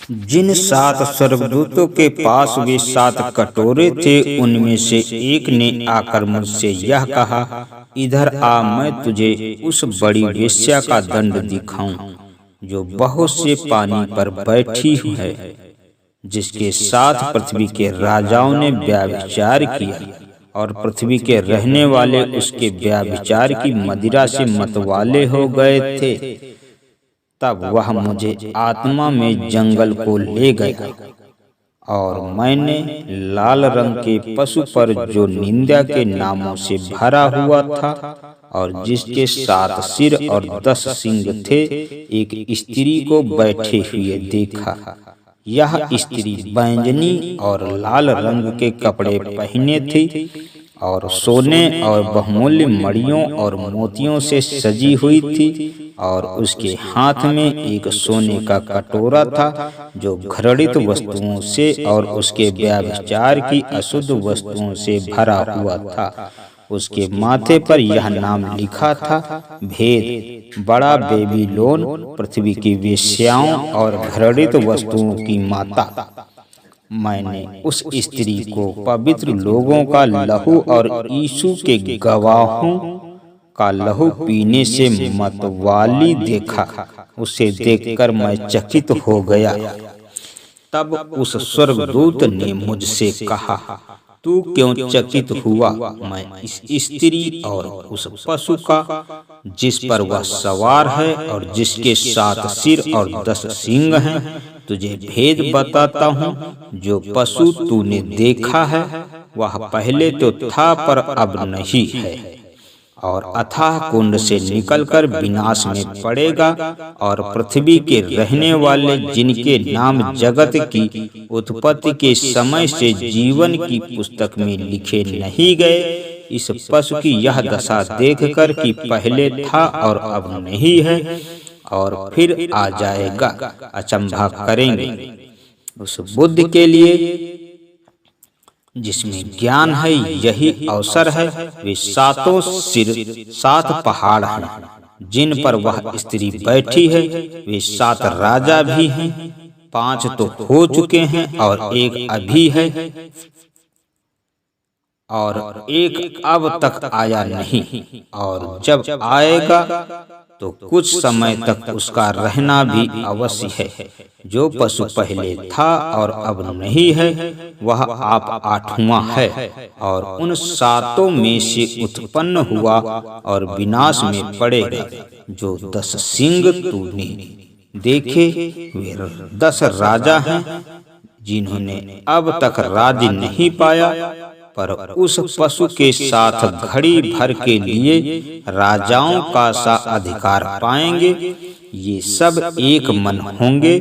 जिन 7 स्वर्गदूतों के पास वे 7 कटोरे थे, उनमें से एक ने आकर मुझसे यह कहा, इधर आ, मैं तुझे उस बड़ी वेश्या का दंड दिखाऊं, जो बहुत से पानी पर बैठी है, जिसके साथ पृथ्वी के राजाओं ने व्यभिचार किया, और पृथ्वी के रहने वाले उसके व्यभिचार की मदिरा से मतवाले हो गए थे। तब वह मुझे आत्मा में जंगल को ले गया, और मैंने लाल रंग के पशु पर, जो निंदा के नामों से भरा हुआ था और जिसके 7 सिर और 10 सींग थे, एक स्त्री को बैठे हुए देखा। यह स्त्री बैंगनी और लाल रंग के कपड़े पहने थी, और सोने और बहुमूल्य मणियों और मोतियों से सजी हुई थी, और उसके हाथ में एक सोने का कटोरा था, जो घृणित वस्तुओं से और उसके व्यभिचार की अशुद्ध वस्तुओं से भरा हुआ था। उसके माथे पर यह नाम लिखा था, भेद, बड़ा बेबीलोन, पृथ्वी की वेश्याओं और घृणित वस्तुओं की माता। मैंने उस स्त्री को पवित्र लोगों का लहू और यीशु के गवाहों का लहू पीने से मतवाली देखा। उसे देखकर मैं चकित हो गया। तब उस स्वर्गदूत ने मुझसे कहा, तू क्यों चकित हुआ? मैं इस स्त्री और उस पशु का, जिस पर वह सवार है और जिसके 7 सिर और 10 सींग हैं, तुझे भेद बताता हूँ। जो पशु तूने देखा है, वह पहले तो था पर अब नहीं है, और अथाह कुंड से निकलकर विनाश में पड़ेगा, और पृथ्वी के रहने वाले, जिनके नाम जगत की उत्पत्ति के समय से जीवन की पुस्तक में लिखे नहीं गए, इस पशु की यह दशा देखकर कि पहले था और अब नहीं है और फिर आ जाएगा, अचंभा करेंगे। उस बुद्ध के लिए जिसमें ज्ञान है, यही अवसर है। वे 7 सिर 7 पहाड़ हैं, जिन पर वह स्त्री बैठी है। वे 7 राजा भी हैं, 5 तो हो चुके हैं और एक अभी है, और एक अब तक आया नहीं, और जब आएगा तो कुछ समय तक उसका रहना भी अवश्य है। जो पशु पहले था और अब नहीं है, वह आप 8वां है, और उन 7 में से उत्पन्न हुआ और विनाश में पड़ेगा। जो 10 सींग तूने देखे, वे 10 राजा हैं, जिन्होंने अब तक राज्य नहीं पाया, पर उस पशु के साथ घड़ी भर के लिए राजाओं का सा अधिकार पाएंगे। ये सब एक मन होंगे,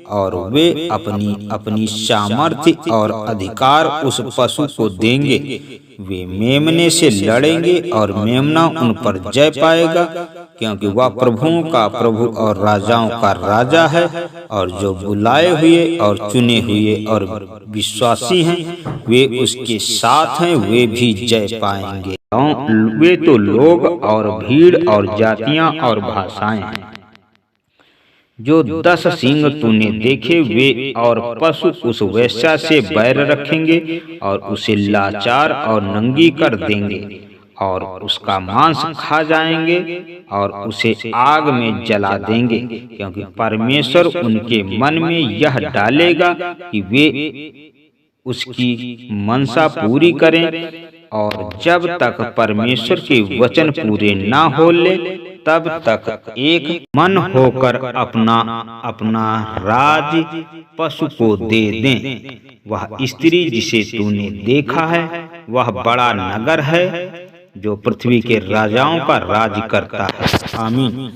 और वे अपनी अपनी सामर्थ्य और अधिकार उस पशु को देंगे। वे मेमने से लड़ेंगे, और मेमना उन पर जय पाएगा, क्योंकि वह प्रभुओं का प्रभु और राजाओं का राजा है। और जो बुलाए हुए और चुने हुए और विश्वासी हैं, वे उसके साथ हैं, वे भी जय पाएंगे। वे तो लोग और भीड़ और जातियां और भाषाएं हैं। जो 10 सींग तूने देखे, वे और पशु उस वेश्या से बैर रखेंगे, और उसे लाचार और नंगी कर देंगे, और उसका मांस खा जाएंगे, और उसे आग में जला देंगे, क्योंकि परमेश्वर उनके मन में यह डालेगा कि वे उसकी मनसा पूरी करें। और जब तक परमेश्वर के वचन पूरे ना हो ले, तब तक एक मन होकर अपना अपना राज पशु को दे दें। वह स्त्री जिसे तूने देखा है, वह बड़ा नगर है, जो पृथ्वी के राजाओं का राज करता है। आमीन।